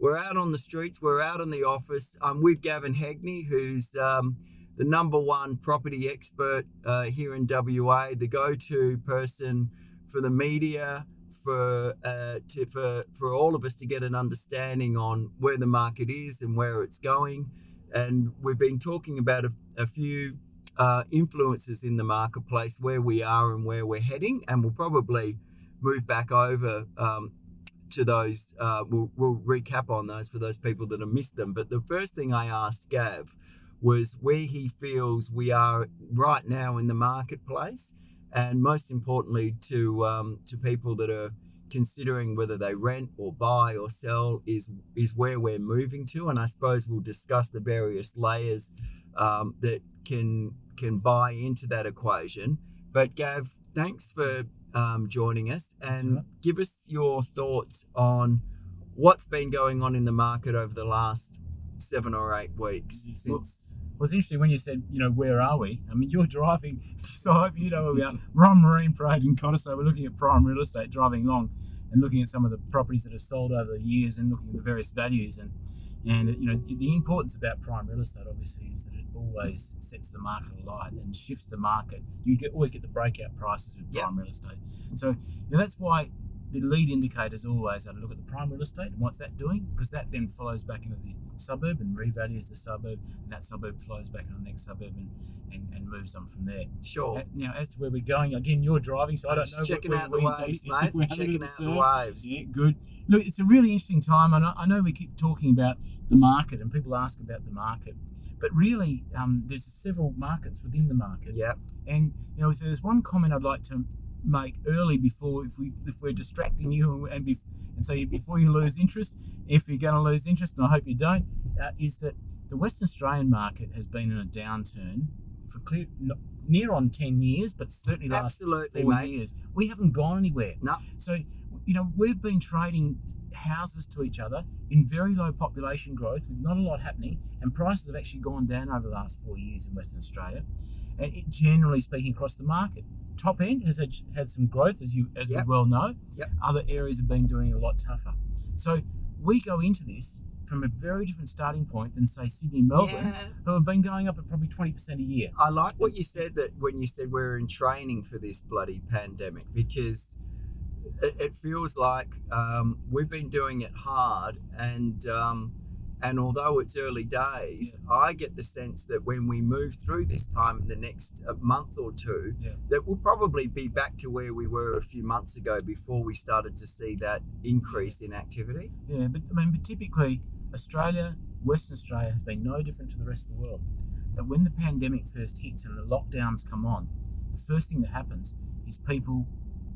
we're out on the streets, we're out in the office. I'm with Gavin Hegney, who's the number one property expert here in WA, the go-to person for the media, for all of us to get an understanding on where the market is and where it's going. And we've been talking about a few influences in the marketplace, where we are and where we're heading, and we'll probably move back over to those. We'll recap on those for those people that have missed them. But the first thing I asked Gav was where he feels we are right now in the marketplace, and most importantly to people that are considering whether they rent or buy or sell is where we're moving to. And I suppose we'll discuss the various layers that can buy into that equation. But Gav, thanks for joining us, and give us your thoughts on what's been going on in the market over the last 7 or 8 weeks. Well, it's interesting when you said, where are we? I mean, you're driving, so I hope you know where we are. We're on Marine Parade in Cottesloe. We're looking at prime real estate, driving along and looking at some of the properties that have sold over the years and looking at the various values. And the importance about prime real estate, obviously, is that it always sets the market alight and shifts the market. You always get the breakout prices with prime real estate. So that's why the lead indicators always are to look at the prime real estate and what's that doing, because that then flows back into the suburb and revalues the suburb, and that suburb flows back into the next suburb and moves on from there. Sure. Now, as to where we're going, again, you're driving, so I don't know. Checking out the waves, mate. We're checking out the waves. Yeah, good. Look, it's a really interesting time. I know we keep talking about the market and people ask about the market, but really there's several markets within the market. Yeah. And if there's one comment I'd like to make early before, if we're distracting you and so before you lose interest, if you're going to lose interest, and I hope you don't, is that the Western Australian market has been in a downturn for near on 10 years, but certainly the last 4 years. We haven't gone anywhere. No. So, we've been trading houses to each other in very low population growth with not a lot happening, and prices have actually gone down over the last 4 years in Western Australia. And generally speaking, across the market, top end has had some growth, as we well know. Yep. Other areas have been doing a lot tougher. So we go into this from a very different starting point than, say, Sydney, Melbourne, who have been going up at probably 20% a year. I like what you said, that when you said we're in training for this bloody pandemic, because it feels like we've been doing it hard, and although it's early days, I get the sense that when we move through this time in the next month or two, that we'll probably be back to where we were a few months ago before we started to see that increase in activity. Yeah, but typically Australia, Western Australia, has been no different to the rest of the world. That when the pandemic first hits and the lockdowns come on, the first thing that happens is people,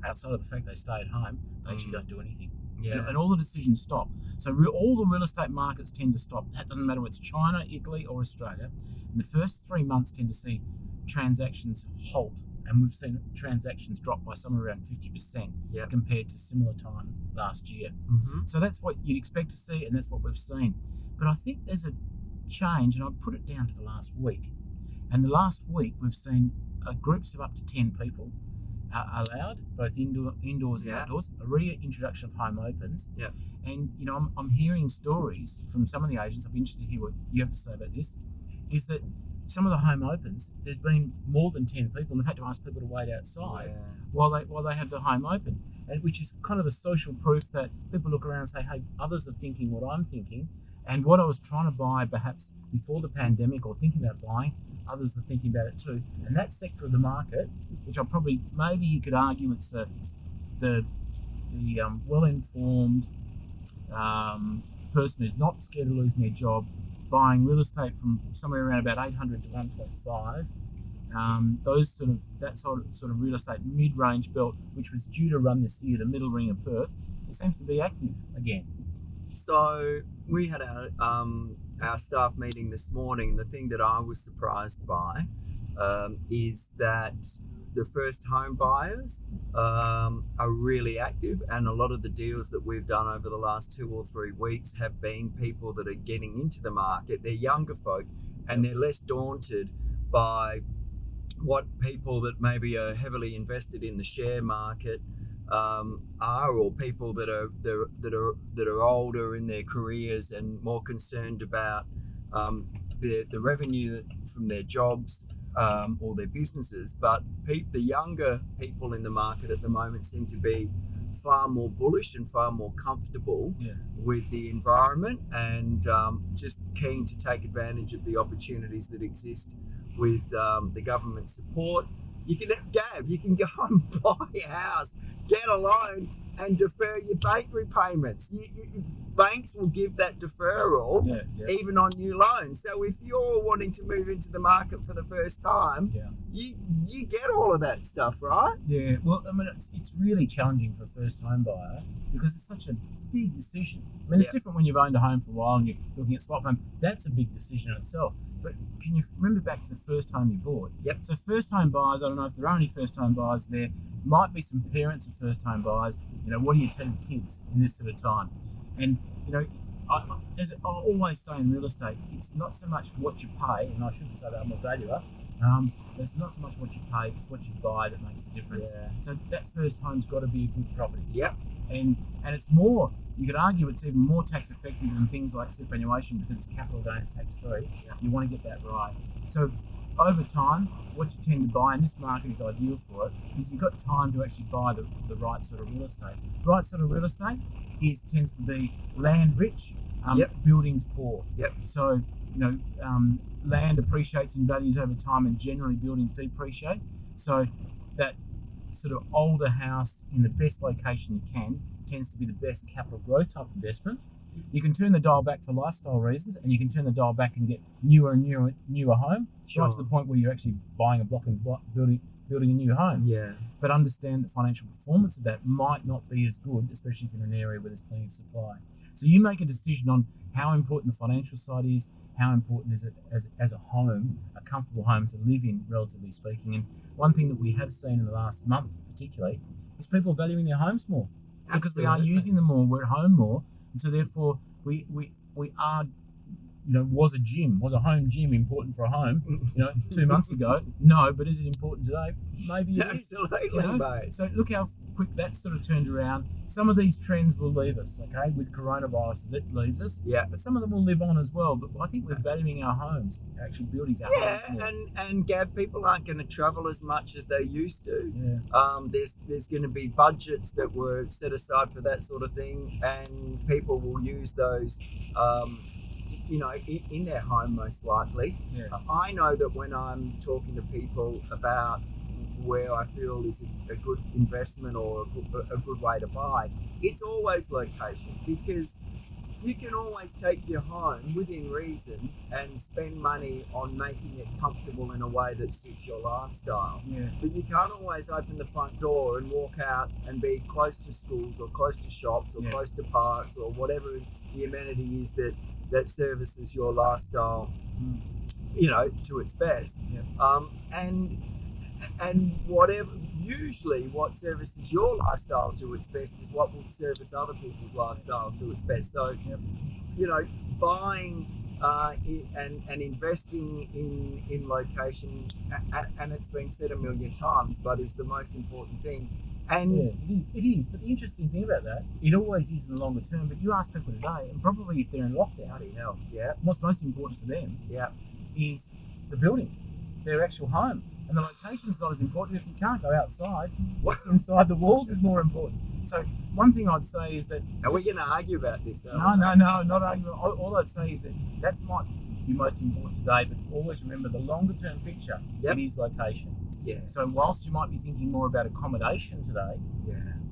outside of the fact they stay at home, they actually don't do anything. Yeah. And all the decisions stop. So all the real estate markets tend to stop. That doesn't matter whether it's China, Italy or Australia. And the first 3 months tend to see transactions halt. And we've seen transactions drop by somewhere around 50% compared to similar time last year. Mm-hmm. So that's what you'd expect to see, and that's what we've seen. But I think there's a change, and I'd put it down to the last week. And the last week we've seen groups of up to 10 people are allowed, both indoors and outdoors, a reintroduction of home opens. Yeah. And, I'm hearing stories from some of the agents. I'd be interested to hear what you have to say about this, is that some of the home opens, there's been more than 10 people, and they've had to ask people to wait outside while they have the home open, and which is kind of a social proof that people look around and say, hey, others are thinking what I'm thinking, and what I was trying to buy perhaps before the pandemic or thinking about buying, others are thinking about it too. And that sector of the market, which maybe you could argue it's the well-informed person who's not scared of losing their job, buying real estate from somewhere around about 800 to 1.5. That sort of real estate mid-range belt, which was due to run this year, the middle ring of Perth, it seems to be active again. So we had our staff meeting this morning, and the thing that I was surprised by is that the first home buyers are really active, and a lot of the deals that we've done over the last 2 or 3 weeks have been people that are getting into the market. They're younger folk, and they're less daunted by what people that maybe are heavily invested in the share market are, or people that are older in their careers and more concerned about the revenue from their jobs or their businesses. But the younger people in the market at the moment seem to be far more bullish and far more comfortable with the environment, and just keen to take advantage of the opportunities that exist with the government support. You can go and buy a house, get a loan, and defer your bank repayments. Banks will give that deferral even on new loans. So if you're wanting to move into the market for the first time, you get all of that stuff, right? Yeah, well, I mean, it's really challenging for a first-time buyer because it's such a big decision. I mean, it's different when you've owned a home for a while and you're looking at swap home. That's a big decision in itself. But can you remember back to the first home you bought? Yep. So first-time buyers, I don't know if there are any first-time buyers there, might be some parents of first-time buyers. What do you tell your kids in this sort of time? And, as I always say in real estate, it's not so much what you pay, and I shouldn't say that I'm a valuer, it's not so much what you pay, it's what you buy that makes the difference. Yeah. So that first home's got to be a good property. Yep. And it's more, you could argue it's even more tax effective than things like superannuation because it's capital gains tax free. Yeah. You want to get that right. So over time, what you tend to buy, and this market is ideal for it, is you've got time to actually buy the right sort of real estate. The right sort of real estate tends to be land rich, buildings poor. Yep. So, land appreciates in values over time and generally buildings depreciate. So that sort of older house in the best location you can tends to be the best capital growth type investment. You can turn the dial back for lifestyle reasons, and you can turn the dial back and get newer home, right to the point where you're actually buying a block and building a new home. Yeah. But understand the financial performance of that might not be as good, especially if you're in an area where there's plenty of supply. So you make a decision on how important the financial side is, how important is it as a home, a comfortable home to live in, relatively speaking. And one thing that we have seen in the last month particularly is people valuing their homes more. Because we are using them more, we're at home more, and so therefore we are, was a home gym important for a home, 2 months ago? No, but is it important today? Maybe it is. Absolutely, mate. So look how quick that's sort of turned around. Some of these trends will leave us, okay? With coronavirus, it leaves us. Yeah. But some of them will live on as well. But I think we're valuing our homes, our actual buildings, our homes more. and Gav, people aren't going to travel as much as they used to. Yeah. There's going to be budgets that were set aside for that sort of thing, and people will use those in their home most likely. Yeah. I know that when I'm talking to people about where I feel is a good investment or a good way to buy, it's always location, because you can always take your home within reason and spend money on making it comfortable in a way that suits your lifestyle. Yeah. But you can't always open the front door and walk out and be close to schools or close to shops or close to parks or whatever the amenity is that services your lifestyle, to its best. Yeah. And what services your lifestyle to its best is what will service other people's lifestyle to its best. So, buying and investing in location, and it's been said a million times, but is the most important thing. And it is. But the interesting thing about that, it always is in the longer term. But you ask people today, and probably if they're in lockdown, bloody hell, yeah, what's most important for them, yeah, is the building, their actual home, and the location is not as important. If you can't go outside, what's inside the walls is more important. So one thing I'd say is that. Are we going to argue about this? No, not arguing. All I'd say is that might be most important today, but always remember the longer term picture. It is location. Yeah. So whilst you might be thinking more about accommodation today,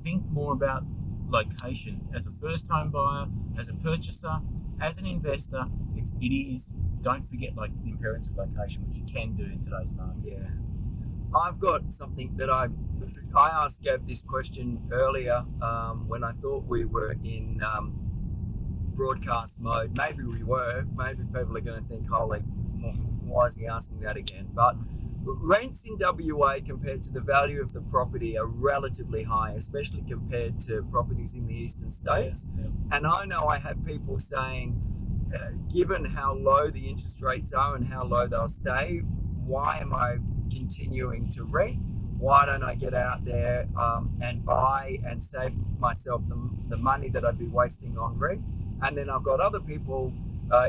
think more about location. As a first home buyer, as a purchaser, as an investor, it is. Don't forget the imperative of location, which you can do in today's market. Yeah. I've got something that I asked Gav this question earlier when I thought we were in broadcast mode. Maybe we were. Maybe people are going to think, holy, why is he asking that again? But rents in WA compared to the value of the property are relatively high, especially compared to properties in the eastern states. Yeah. And I know I have people saying, given how low the interest rates are and how low they'll stay, why am I continuing to rent why don't I get out there and buy and save myself the money that I'd be wasting on rent? And then I've got other people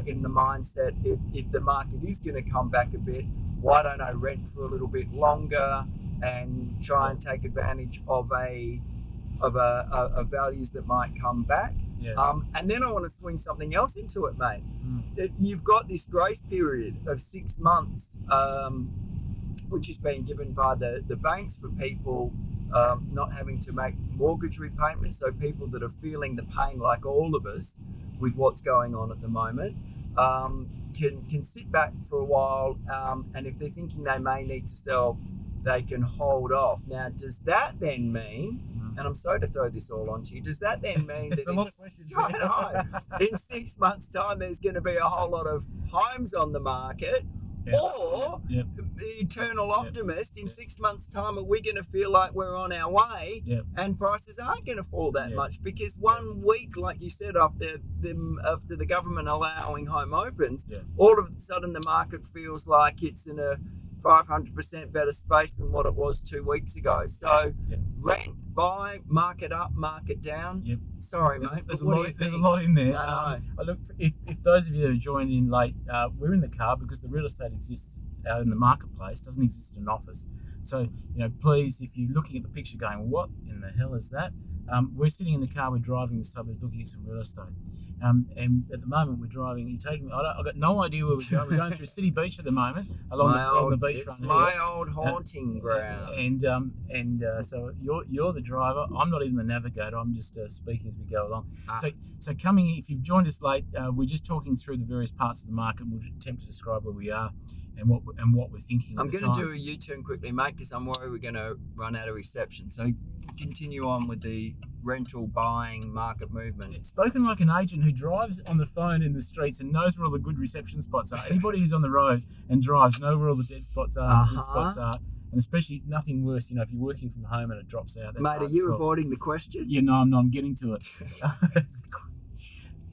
in the mindset, if the market is going to come back a bit, why don't I rent for a little bit longer and try and take advantage of values that might come back? And then I want to swing something else into it, mate. You've got this grace period of 6 months, which has been given by the banks for people not having to make mortgage repayments. So people that are feeling the pain, like all of us, with what's going on at the moment, can sit back for a while, and if they're thinking they may need to sell, they can hold off. Now, does that then mean, and I'm sorry to throw this all onto you, does that then mean that a lot of questions, in 6 months' time there's going to be a whole lot of homes on the market? Or the eternal optimist, in 6 months' time, are we going to feel like we're on our way and prices aren't going to fall that much? Because 1 week, like you said, after the government allowing home opens, all of a sudden the market feels like it's in a 500% better space than what it was 2 weeks ago. So rent, buy, market up, market down. Sorry, mate. There's a lot in there. No. Look, if those of you that are joined in late, we're in the car because the real estate exists out in the marketplace, doesn't exist in an office. So, please, if you're looking at the picture going, what in the hell is that? We're sitting in the car, we're driving the suburbs looking at some real estate. And at the moment we're driving, I've got no idea where we're going. We're going through City Beach at the moment, along the beachfront. It's my old haunting ground. So you're the driver. I'm not even the navigator. I'm just speaking as we go along. So coming in, if you've joined us late, we're just talking through the various parts of the market. We'll attempt to describe where we are and what we're thinking. I'm going to do a U-turn quickly, mate, because I'm worried we're going to run out of reception. So continue on with the rental buying market movement. It's spoken like an agent who drives on the phone in the streets and knows where all the good reception spots are. Anybody who's on the road and drives know where all the dead spots are, and good spots are, and especially nothing worse, if you're working from home and it drops out. Mate, are you avoiding the question? Yeah, no, I'm not. I'm getting to it.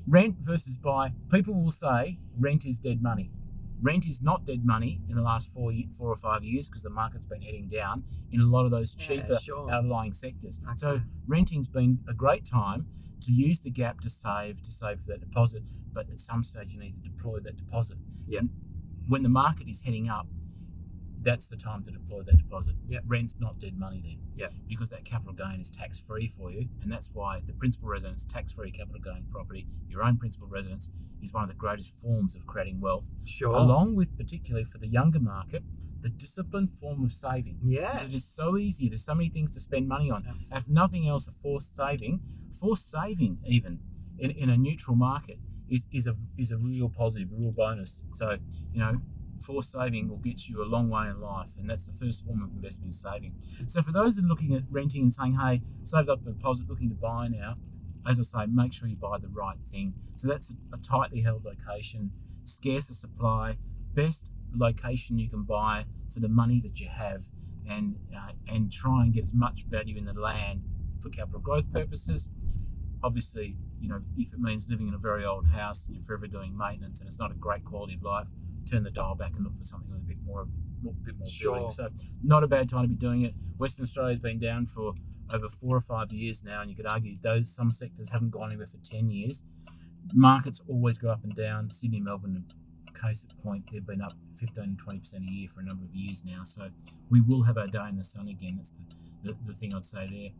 Rent versus buy. People will say rent is dead money. Rent is not dead money in the last 4 or 5 years because the market's been heading down in a lot of those cheaper outlying sectors. Okay. So renting's been a great time to use the gap to save for that deposit, but at some stage you need to deploy that deposit. And when the market is heading up, that's the time to deploy that deposit. Rent's not dead money then. Because that capital gain is tax-free for you, and that's why the principal residence, tax-free capital gain property, your own principal residence, is one of the greatest forms of creating wealth. Along with, particularly for the younger market, the disciplined form of saving. It is so easy. There's so many things to spend money on. Absolutely. If nothing else, forced saving even in a neutral market is a real positive, a real bonus. So, forced saving will get you a long way in life, and that's the first form of investment is saving. So for those that are looking at renting and saying, hey, saved up the deposit, looking to buy now, as I say, make sure you buy the right thing. So that's a tightly held location, scarcer supply, best location you can buy for the money that you have, and try and get as much value in the land for capital growth purposes. Obviously, if it means living in a very old house and you're forever doing maintenance and it's not a great quality of life, turn the dial back and look for something with a bit more building. So not a bad time to be doing it. Western Australia's been down for over 4 or 5 years now, and you could argue some sectors haven't gone anywhere for 10 years. Markets always go up and down. Sydney, Melbourne, case in point, they've been up 15 and 20% a year for a number of years now. So we will have our day in the sun again. That's the thing I'd say there.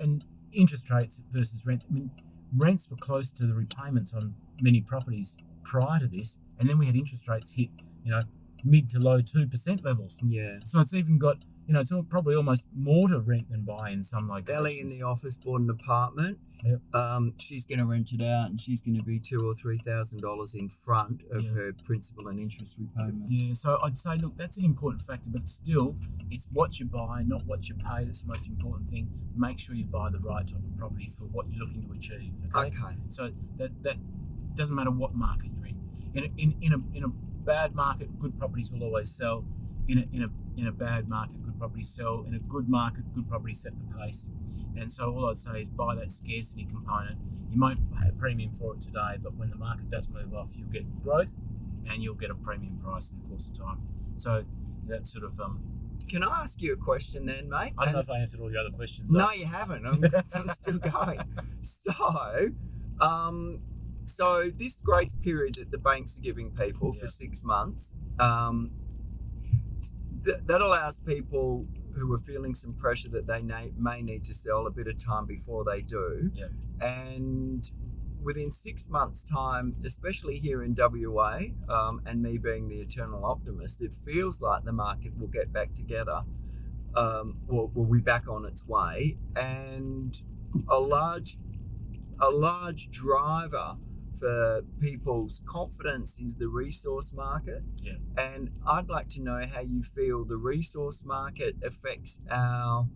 And interest rates versus rents. I mean, rents were close to the repayments on many properties prior to this, and then we had interest rates hit, mid to low 2% levels. So it's even got, it's probably almost more to rent than buy in some locations. Ellie in the office bought an apartment. She's going to rent it out, and she's going to be $2,000 or $3,000 in front of her principal and interest repayments. So I'd say, look, that's an important factor, but still, it's what you buy, not what you pay. That's the most important thing. Make sure you buy the right type of property for what you're looking to achieve. Okay. So that doesn't matter what market you're in. In a bad market, good properties will always sell. In a bad market, good properties sell. In a good market, good properties set the pace. And so all I'd say is buy that scarcity component. You might pay a premium for it today, but when the market does move off, you'll get growth and you'll get a premium price in the course of time. So that's sort of Can I ask you a question then, mate? I don't know if I answered all your other questions. No, you haven't. I'm still going. So this grace period that the banks are giving people for 6 months, that allows people who are feeling some pressure that they may need to sell a bit of time before they do. Yeah. And within 6 months' time, especially here in WA, and me being the eternal optimist, it feels like the market will get back together. Will be back on its way, and a large driver for people's confidence is the resource market. Yeah. And I'd like to know how you feel the resource market affects our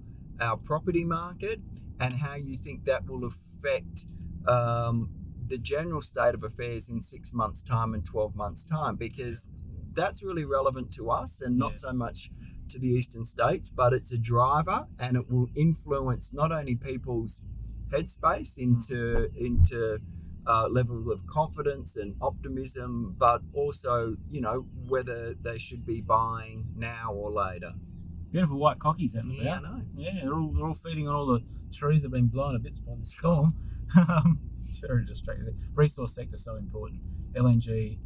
property market, and how you think that will affect the general state of affairs in 6 months' time and 12 months' time, because that's really relevant to us and not so much to the eastern states, but it's a driver, and it will influence not only people's headspace into level of confidence and optimism, but also, whether they should be bing now or later. Beautiful white cockies out there. Yeah, I know. Yeah, they're all feeding on all the trees that have been blown to bits by the storm. Very distracting. Resource sector so important. LNG,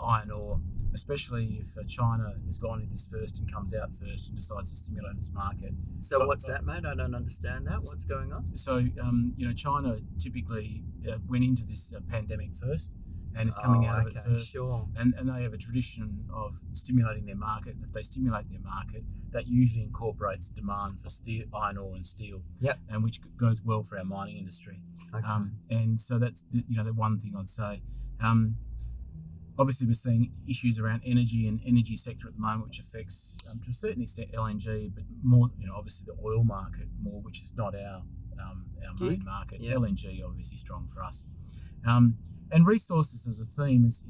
iron ore, especially if China has gone into this first and comes out first and decides to stimulate its market. So what's that, mate? I don't understand that. What's going on? So, China typically went into this pandemic first and is coming out of it first. Sure. And they have a tradition of stimulating their market. If they stimulate their market, that usually incorporates demand for steel, iron ore and steel. Yep. And which goes well for our mining industry. Okay. And so that's the one thing I'd say. Obviously, we're seeing issues around energy and energy sector at the moment, which affects, to a certain extent, LNG, but more, obviously the oil market more, which is not our main market. Yep. LNG obviously strong for us. And resources as a theme is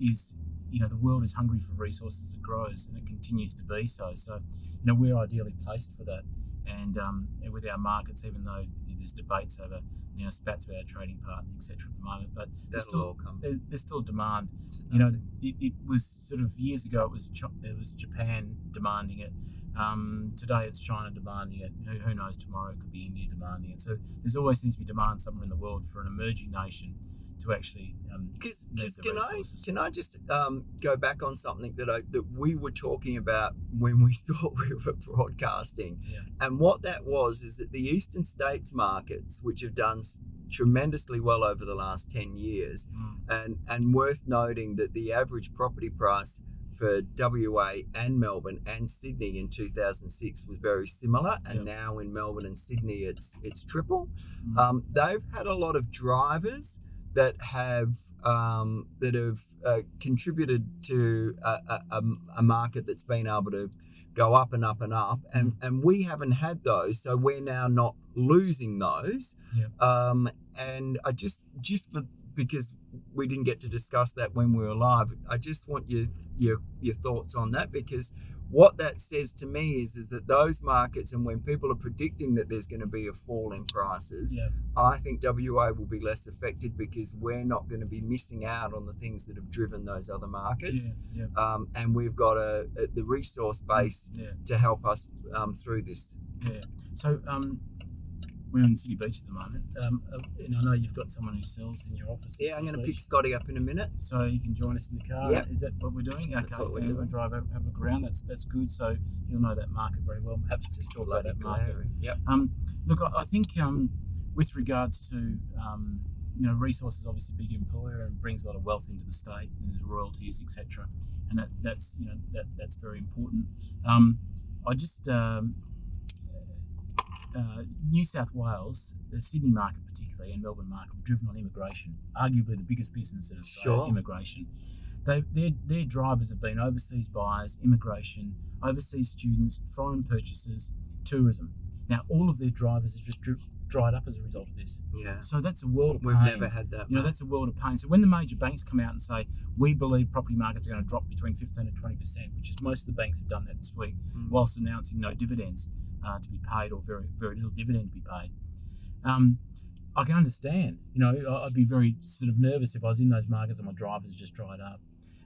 the world is hungry for resources. It grows, and it continues to be so. So, we're ideally placed for that. And with our markets, even though there's debates over, spats about our trading partners, etc. at the moment, but there's still demand. It was sort of years ago. It was Japan demanding it. Today it's China demanding it. Who knows? Tomorrow it could be India demanding it. So there's always seems to be demand somewhere in the world for an emerging nation to actually Can I just go back on something that we were talking about when we thought we were broadcasting, and what that was is that the eastern states markets, which have done tremendously well over the last 10 years, and worth noting that the average property price for WA and Melbourne and Sydney in 2006 was very similar, and now in Melbourne and Sydney it's triple. They've had a lot of drivers that have contributed to a market that's been able to go up and up and up, and we haven't had those, so we're now not losing those. And I just because we didn't get to discuss that when we were live, I just want your thoughts on that, because what that says to me is that those markets, and when people are predicting that there's going to be a fall in prices, I think WA will be less affected because we're not going to be missing out on the things that have driven those other markets. And we've got the resource base to help us through this. So we're in City Beach at the moment, and I know you've got someone who sells in your office. I'm going to pick Scotty up in a minute, so you can join us in the car. Is that what we're doing? That's what we're doing. We'll drive, have a look around. That's good. So he'll know that market very well. Perhaps just talk about that market. Look, I think with regards to resources, obviously a big employer and brings a lot of wealth into the state, and the royalties, etc. And that's very important. I just New South Wales, the Sydney market particularly, and Melbourne market were driven on immigration, arguably the biggest business in Australia, immigration. Their drivers have been overseas buyers, immigration, overseas students, foreign purchasers, tourism. Now, all of their drivers have just dried up as a result of this. So that's a world of pain. We've never had that. That's a world of pain. So when the major banks come out and say, we believe property markets are going to drop between 15 and 20%, which is most of the banks have done that this week, whilst announcing no dividends to be paid, or very, very little dividend to be paid. I can understand. I'd be very sort of nervous if I was in those markets and my drivers just dried up.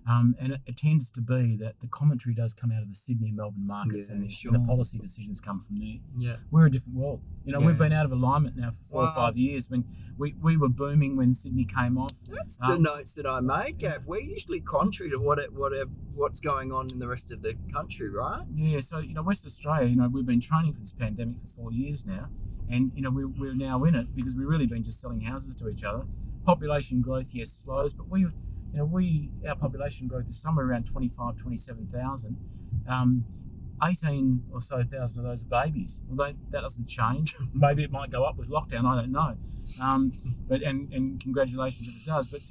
And it tends to be that the commentary does come out of the Sydney and Melbourne markets, and the policy decisions come from there. Yeah. We're a different world. We've been out of alignment now for 4 or 5 years. When we were booming when Sydney came off. That's the notes that I made, Gav. We're usually contrary to what's going on in the rest of the country, right? Yeah, so, West Australia, we've been training for this pandemic for 4 years now, and, we're now in it because we've really been just selling houses to each other. Population growth, yes, slows, but our population growth is somewhere around 25, 27,000. 18 or so thousand of those are babies. Well, that doesn't change. Maybe it might go up with lockdown. I don't know. But congratulations if it does. But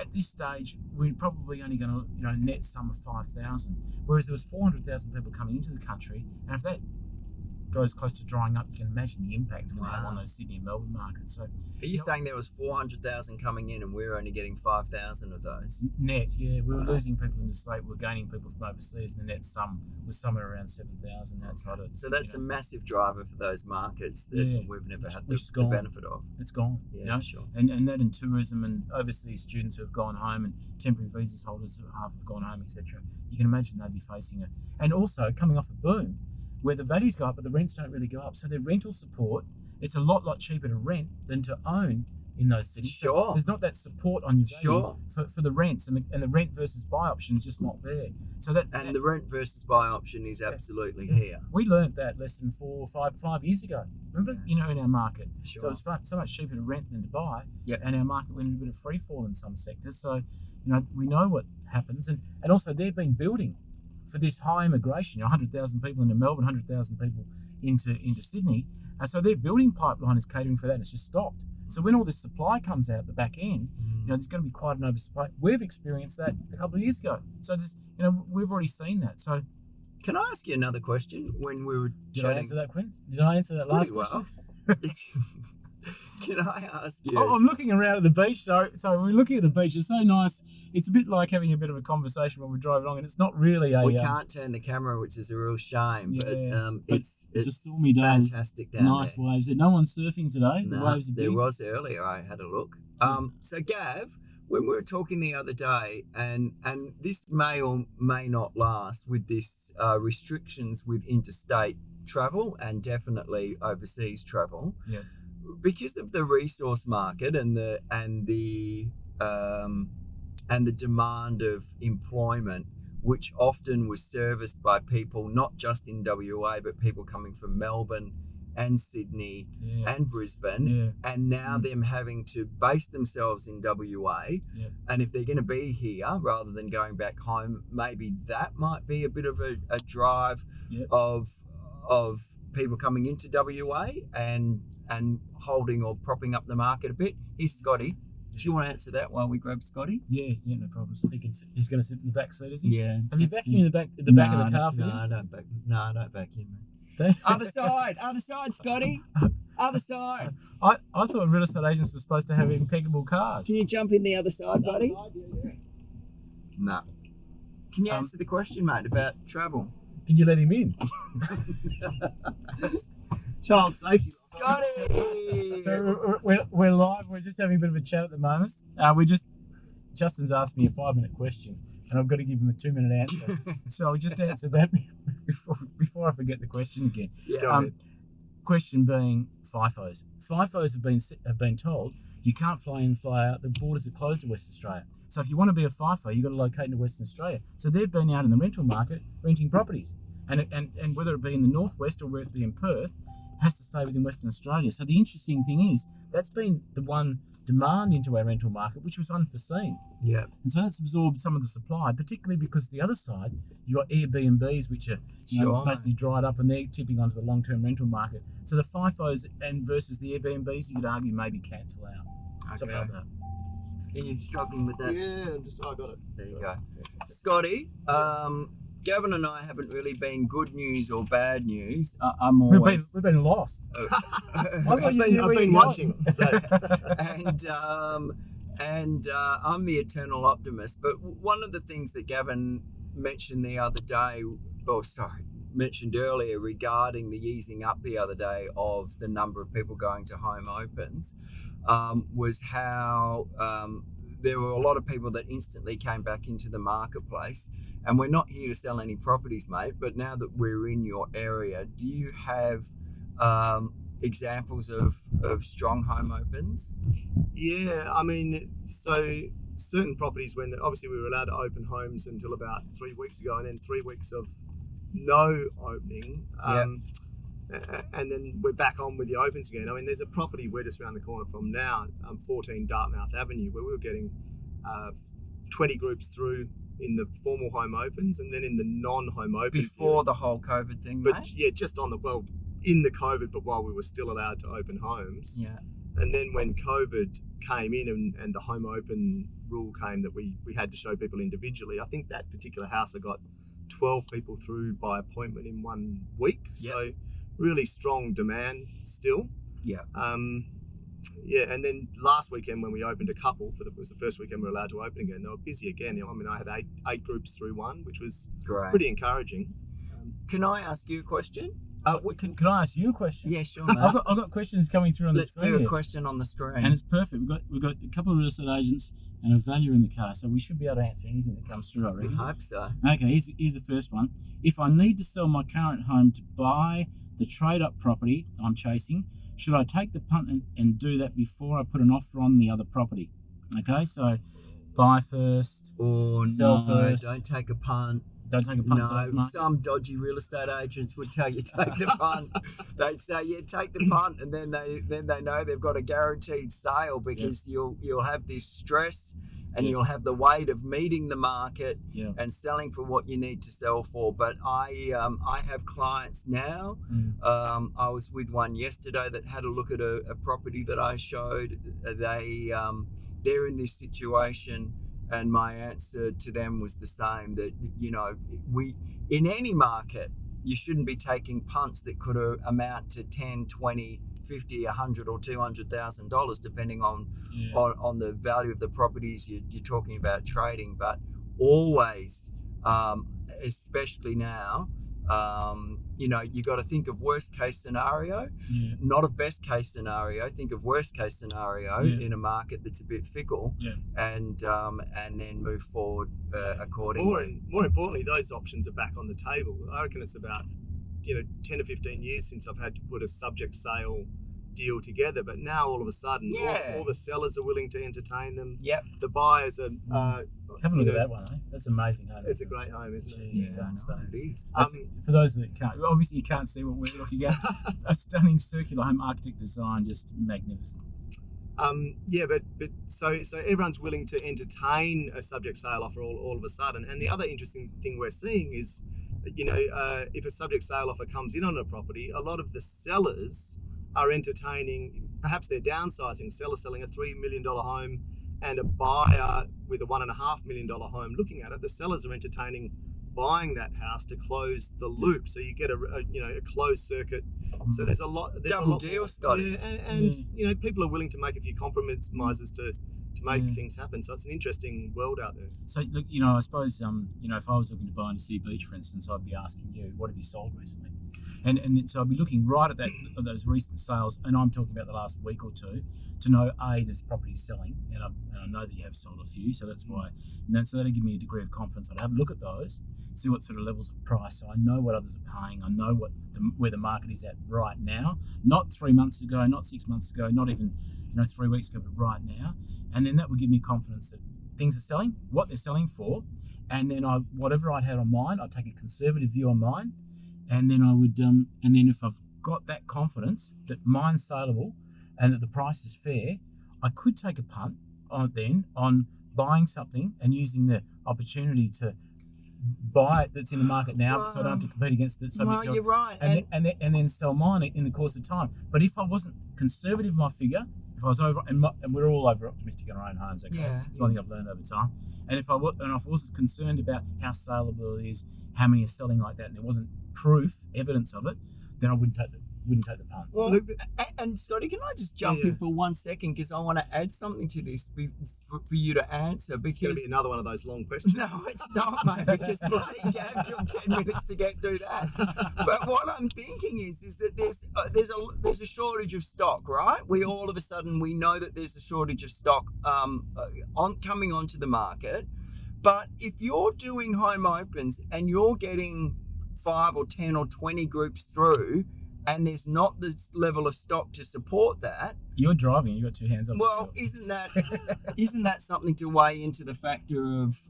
at this stage, we're probably only going to net sum of 5,000. Whereas there was 400,000 people coming into the country, and if that goes close to drying up, you can imagine the impact it's going to have on those Sydney and Melbourne markets. So, are you saying there was 400,000 coming in and we're only getting 5,000 of those? Net, yeah. We were losing people in the state, we were gaining people from overseas, and the net sum was somewhere around 7,000 outside of. So that's a massive driver for those markets that we've never had the benefit of. It's gone. Yeah, sure. And that in tourism and overseas students who have gone home and temporary visas holders who have gone home, etc. You can imagine they'd be facing it. And also coming off a boom, where the values go up but the rents don't really go up. So their rental support, it's a lot cheaper to rent than to own in those cities. Sure. So there's not that support on your value for the rents, and the rent versus buy option is just not there. So the rent versus buy option is absolutely here. We learned that less than 4 or 5 years ago. Remember, in our market. Sure. So it's so much cheaper to rent than to buy. Yep. And our market went into a bit of free fall in some sectors. So we know what happens, and also they've been building for this high immigration, 100,000 people into Melbourne, 100,000 people into Sydney. So their building pipeline is catering for that, and it's just stopped. So when all this supply comes out the back end, there's going to be quite an oversupply. We've experienced that a couple of years ago. So we've already seen that. So can I ask you another question? When we were Did I answer that, Quinn? Did I answer that last question? Can I ask you? I'm looking around at the beach. So we're looking at the beach. It's so nice. It's a bit like having a bit of a conversation when we drive along, and it's not really We can't turn the camera, which is a real shame. Yeah, but it's a stormy day. Fantastic down nice there. Waves. There's no one surfing today. No, the waves are big. There was earlier. I had a look. So Gav, when we were talking the other day, and this may or may not last with this restrictions with interstate travel and definitely overseas travel. Yeah. Because of the resource market and the demand of employment, which often was serviced by people not just in WA but people coming from Melbourne and Sydney and Brisbane, and now them having to base themselves in WA, and if they're going to be here rather than going back home, maybe that might be a bit of a drive of people coming into WA and holding or propping up the market a bit. Here's Scotty. Do you want to answer that while we grab Scotty? Yeah, no problems. He's going to sit in the back seat, is he? Yeah. Have you vacuumed the back of the car for him? No, I don't vacuum. Other side, Scotty. Other side. I thought real estate agents were supposed to have impeccable cars. Can you jump in the other side, buddy? Yeah. No. Can you answer the question, mate, about travel? Can you let him in? Child safety. Scotty! So we're live. We're just having a bit of a chat at the moment. Justin's asked me a 5-minute question, and I've got to give him a 2-minute answer. So I'll just answer that before I forget the question again. Yeah. Question being FIFOs. FIFOs have been told you can't fly in, fly out. The borders are closed to Western Australia. So if you want to be a FIFO, you've got to locate into Western Australia. So they've been out in the rental market renting properties, and whether it be in the northwest or whether it be in Perth, has to stay within Western Australia. So the interesting thing is that's been the one demand into our rental market, which was unforeseen. Yeah. And so that's absorbed some of the supply, particularly because the other side, you've got Airbnbs, which are basically dried up, and they're tipping onto the long-term rental market. So the FIFOs versus the Airbnbs, you could argue maybe cancel out. Okay. Something like that. Are you struggling with that? Yeah, I got it. There you go. Scotty, Gavin and I haven't really been good news or bad news. I'm always... We've been lost. I've been watching. So. and I'm the eternal optimist. But one of the things that Gavin mentioned mentioned earlier regarding the easing up the other day of the number of people going to home opens was how there were a lot of people that instantly came back into the marketplace. And we're not here to sell any properties, mate, but now that we're in your area, do you have examples of strong home opens? Yeah, I mean, so certain properties, when obviously we were allowed to open homes until about 3 weeks ago, and then 3 weeks of no opening. And then we're back on with the opens again. I mean, there's a property we're just around the corner from now, 14 Dartmouth Avenue, where we were getting 20 groups through in the formal home opens, and then in the non-home open Before the whole COVID thing, but mate? yeah, just in the COVID, but while we were still allowed to open homes. Yeah. And then when COVID came in and the home open rule came that we had to show people individually, I think that particular house I got 12 people through by appointment in 1 week. Yep. So really strong demand still. Yeah. Yeah, and then last weekend when we opened a couple, it was the first weekend we were allowed to open again, they were busy again. I mean, I had eight groups through one, which was Great. pretty encouraging. Can I ask you a question? Can I ask you a question? Yeah, sure, mate. I've got questions coming through on Let's the screen. do a here. question on the screen. And it's perfect. We've got a couple of real estate agents and a valuer in the car, so we should be able to answer anything that comes through, I I reckon. hope so. Okay, here's the first one. If I need to sell my current home to buy the trade-up property I'm chasing, should I take the punt and do that before I put an offer on the other property? Okay, so buy first, Oh, sell no, first. don't take a punt. Don't take a punt. No, some dodgy real estate agents would tell you take the punt. They'd say, yeah, take the punt, and then they know they've got a guaranteed sale because you'll have this stress and you'll have the weight of meeting the market and selling for what you need to sell for. But I have clients now. I was with one yesterday that had a look at a property that I showed. They're in this situation. And my answer to them was the same, that, in any market, you shouldn't be taking punts that could amount to 10, 20, 50, 100 or $200,000, depending on the value of the properties you're talking about trading. But always, especially now, you got to think of worst case scenario, not of best case scenario. Think of worst case scenario in a market that's a bit fickle, and then move forward accordingly. More importantly, those options are back on the table. I reckon it's about 10 or 15 years since I've had to put a subject sale deal together, but now all of a sudden all the sellers are willing to entertain them. The buyers are have a look at that one, eh? That's an amazing home. It's a great home, isn't it? It is. For those that can't, obviously you can't see what we're looking at. A stunning circular home, architect design, just magnificent. But so everyone's willing to entertain a subject sale offer all of a sudden. And the other interesting thing we're seeing is, if a subject sale offer comes in on a property, a lot of the sellers are entertaining, perhaps they're downsizing, sellers selling a $3 million home and a buyer with a $1.5 million home looking at it. The sellers are entertaining buying that house to close the loop, so you get a closed circuit. So there's a lot. Double deal, Scott. And people are willing to make a few compromises to make things happen. So it's an interesting world out there. So look, I suppose if I was looking to buy in Sea Beach, for instance, I'd be asking you, what have you sold recently? And so I'd be looking right at those recent sales, and I'm talking about the last week or two, to know this property selling, and I know that you have sold a few, so that's why. So that'll give me a degree of confidence. I'd have a look at those, see what sort of levels of price, so I know what others are paying. I know where the market is at right now, not 3 months ago, not 6 months ago, not even 3 weeks ago, but right now. And then that would give me confidence that things are selling, what they're selling for, and then whatever I'd had on mine, I'd take a conservative view on mine. And then I would, and then if I've got that confidence that mine's saleable and that the price is fair, I could take a punt on buying something and using the opportunity to buy it that's in the market now, so I don't have to compete against the subject. Well, you're right. And then sell mine in the course of time. But if I wasn't conservative in my figure, if I was over, and we're all over optimistic in our own homes, okay? It's one thing I've learned over time. And if I was concerned about how saleable it is, how many are selling like that, and there wasn't evidence of it, then I wouldn't take the punt. Well, And Scotty, can I just jump in for 1 second, because I want to add something to this for you to answer, because It's going to be another one of those long questions. no, it's not, mate, because bloody Gav took 10 minutes to get through that. But what I'm thinking is that there's a shortage of stock, right? We all of a sudden we know that there's a shortage of stock coming onto the market. But if you're doing home opens and you're getting 5 or 10 or 20 groups through, and there's not the level of stock to support that. You're driving, you've got two hands up. Well, isn't that something to weigh into the factor of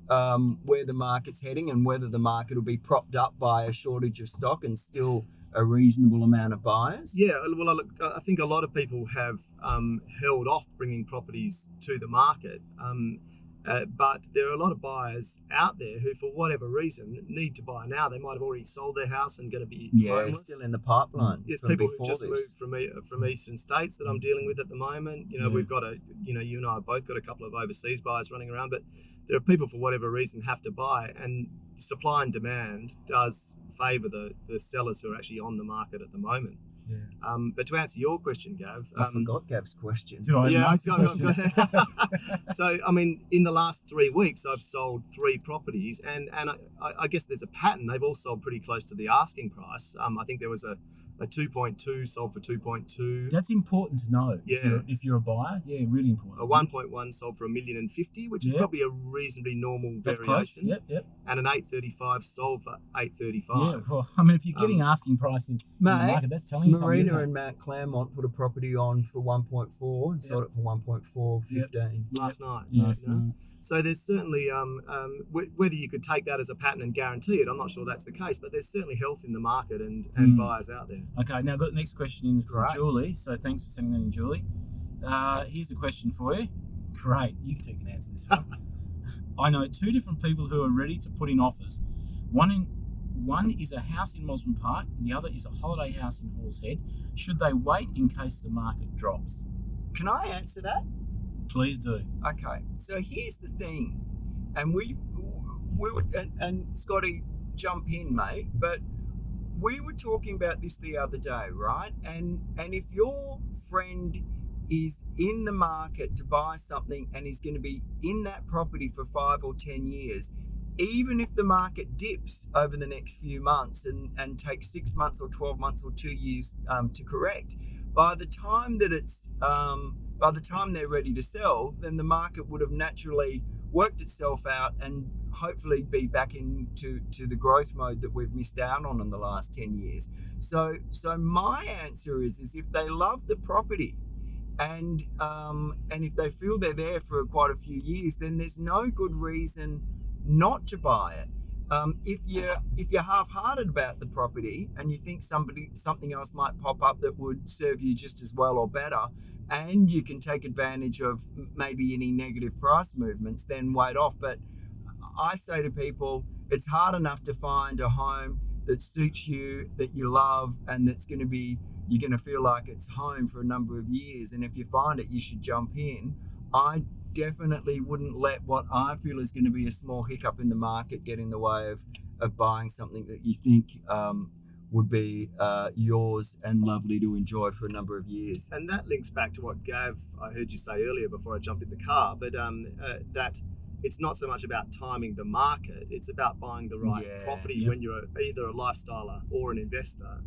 where the market's heading, and whether the market will be propped up by a shortage of stock and still a reasonable amount of buyers? Yeah, well, I think a lot of people have held off bringing properties to the market. But there are a lot of buyers out there who, for whatever reason, need to buy now. They might have already sold their house and going to be homeless. Still in the pipeline. There's people who just moved from eastern states that I'm dealing with at the moment. We've got you and I have both got a couple of overseas buyers running around, but there are people, for whatever reason, have to buy, and supply and demand does favour the sellers who are actually on the market at the moment. Yeah. But to answer your question, Gav, I forgot Gav's question. So, I mean, in the last 3 weeks, I've sold 3 properties, and I guess there's a pattern. They've all sold pretty close to the asking price. I think there was a 2.2 sold for 2.2. That's important to know. Yeah. If you're a buyer, really important. A 1.1 sold for $1.05 million, which is probably a reasonably normal That's variation. Close. Yep. And an 835 sold for 835. Yeah, well, I mean, if you're getting asking price in the market, that's telling you something. Marina and Mount Claremont put a property on for 1.4 and sold it for 1.415 last night. Last night. So there's certainly, whether you could take that as a pattern and guarantee it, I'm not sure that's the case, but there's certainly health in the market and buyers out there. Okay, now I've got the next question in from Julie, so thanks for sending that in, Julie. Here's the question for you. Great, you two can answer this one. I know 2 different people who are ready to put in offers. One is a house in Mosman Park, and the other is a holiday house in Halls Head. Should they wait in case the market drops? Can I answer that? Please do. Okay, so here's the thing, and we were, and Scotty, jump in, mate, but we were talking about this the other day, right? And if your friend is in the market to buy something and is going to be in that property for 5 or 10 years, even if the market dips over the next few months and takes 6 months or 12 months or 2 years to correct, by the time they're ready to sell, then the market would have naturally worked itself out and hopefully be back into the growth mode that we've missed out on in the last 10 years. So my answer is if they love the property and if they feel they're there for quite a few years, then there's no good reason not to buy it. If you're half-hearted about the property and you think something else might pop up that would serve you just as well or better, and you can take advantage of maybe any negative price movements, then wait off. But I say to people, it's hard enough to find a home that suits you, that you love, and you're going to feel like it's home for a number of years. And if you find it, you should jump in. I definitely wouldn't let what I feel is going to be a small hiccup in the market get in the way of buying something that you think would be yours and lovely to enjoy for a number of years. And that links back to what Gav, I heard you say earlier before I jumped in the car, but that it's not so much about timing the market, it's about buying the right property when you're either a lifestyler or an investor.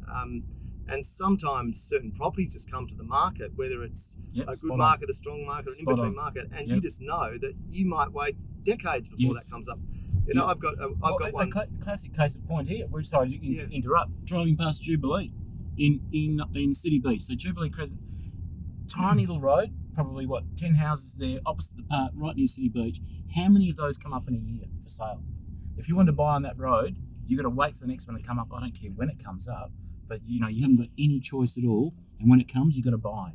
And sometimes certain properties just come to the market, whether it's a good market, a strong market, or an in-between market, and you just know that you might wait decades before that comes up. You know, I've got one. Classic case in point here. We're sorry to interrupt. Driving past Jubilee in City Beach, so Jubilee Crescent, tiny little road, probably 10 houses there, opposite the park, right near City Beach. How many of those come up in a year for sale? If you want to buy on that road, you've got to wait for the next one to come up. I don't care when it comes up. But you haven't got any choice at all, and when it comes, you've got to buy.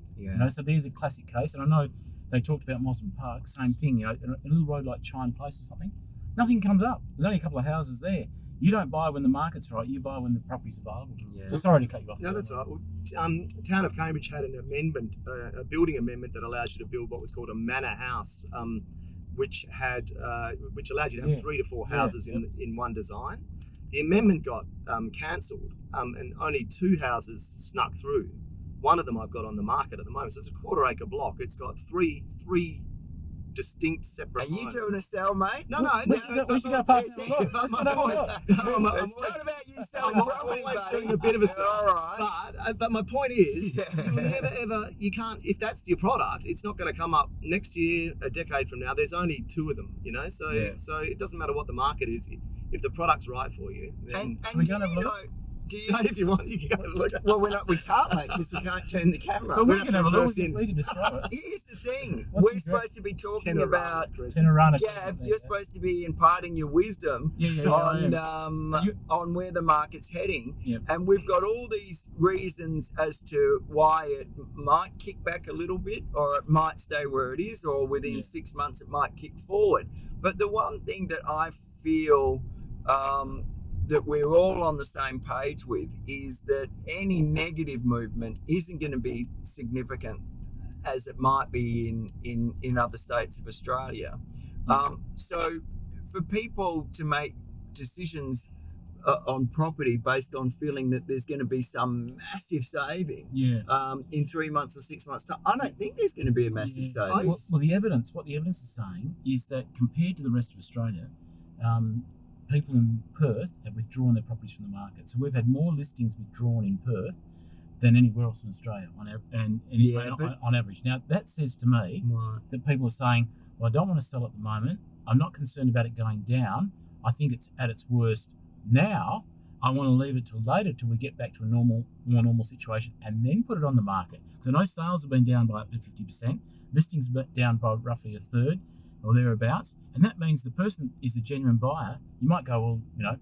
So there's a classic case, and I know they talked about Mosman Park, same thing. A little road like Chine Place or something, nothing comes up. There's only a couple of houses there. You don't buy when the market's right. You buy when the property's available. So sorry to cut you off. No, that's all right. Well, Town of Cambridge had an amendment, a building amendment that allows you to build what was called a manor house, which allowed you to have 3 to 4 houses in one design. The amendment got cancelled, and only 2 houses snuck through. one of them I've got on the market at the moment. So it's a 1/4 acre block. It's got three distinct separate. Are you homes. doing a sell, mate? No. We should go past that lot. Let's go have a look. It's not about you selling property, always buddy. doing a bit of a sell. All right. But my point is, Yeah. you can't, if that's your product, it's not going to come up next year, a decade from now. There's only 2 of them, so it doesn't matter what the market is. If the product's right for you, then And we do gonna you have a know? Do you? if you want, you can go have a look. Well, we can't, mate, because we can't turn the camera. But We're we can have a gonna look. first in. We can describe it. Here's the thing. What's We're the supposed to be talking Tenorama, about. Chris. Tenorama. Gav, you're supposed to be imparting your wisdom on where the market's heading. Yep. And we've got all these reasons as to why it might kick back a little bit, or it might stay where it is, or within 6 months it might kick forward. But the one thing that I feel that we're all on the same page with is that any negative movement isn't going to be significant as it might be in other states of Australia. So for people to make decisions on property based on feeling that there's going to be some massive saving in 3 months or 6 months time, I don't think there's going to be a massive saving. Well, what the evidence is saying is that compared to the rest of Australia, people in Perth have withdrawn their properties from the market. So we've had more listings withdrawn in Perth than anywhere else in Australia on average. Now, that says to me that people are saying, well, I don't want to sell at the moment. I'm not concerned about it going down. I think it's at its worst now. I want to leave it till later, till we get back to a more normal situation, and then put it on the market. So I know sales have been down by up to 50%. Listings are down by roughly a third or thereabouts, and that means the person is a genuine buyer. You might go, well,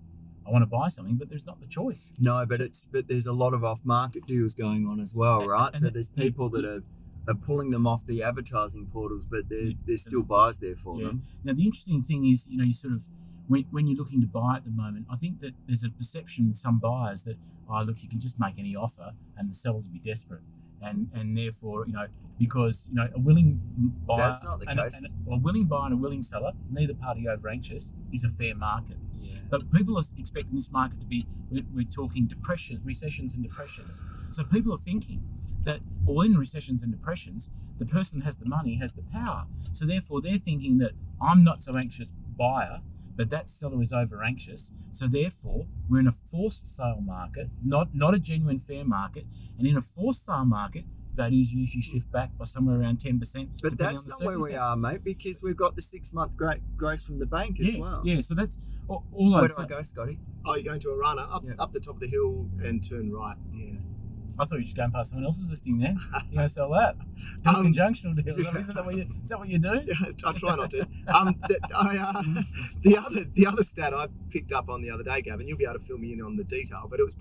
I want to buy something, but there's not the choice. No, but there's a lot of off-market deals going on as well, right? So there's people that are pulling them off the advertising portals, but there's still buyers there for them. Now the interesting thing is, you sort of when you're looking to buy at the moment, I think that there's a perception with some buyers that, look, you can just make any offer and the sellers will be desperate. And therefore, because a willing buyer, that's not the case. A willing buyer and a willing seller, neither party over anxious, is a fair market. Yeah. But people are expecting this market to be, we're talking recessions and depressions. So people are thinking that, in recessions and depressions, the person has the money, has the power. So therefore, they're thinking that I'm not so anxious buyer, but that seller is over anxious. So therefore, we're in a forced sale market, not a genuine fair market. And in a forced sale market, values usually shift back by somewhere around 10%. But that's not where we are, mate, because we've got the 6-month grace from the bank as well. Yeah, so that's all. Where do I go, Scotty? Oh, you're going to Arana, up the top of the hill and turn right at the end. I thought you were just going past someone else's listing there. You're going to sell that? Do a conjunctional deal. Is that what you do? Yeah, I try not to. The other stat I picked up on the other day, Gavin, you'll be able to fill me in on the detail, but it was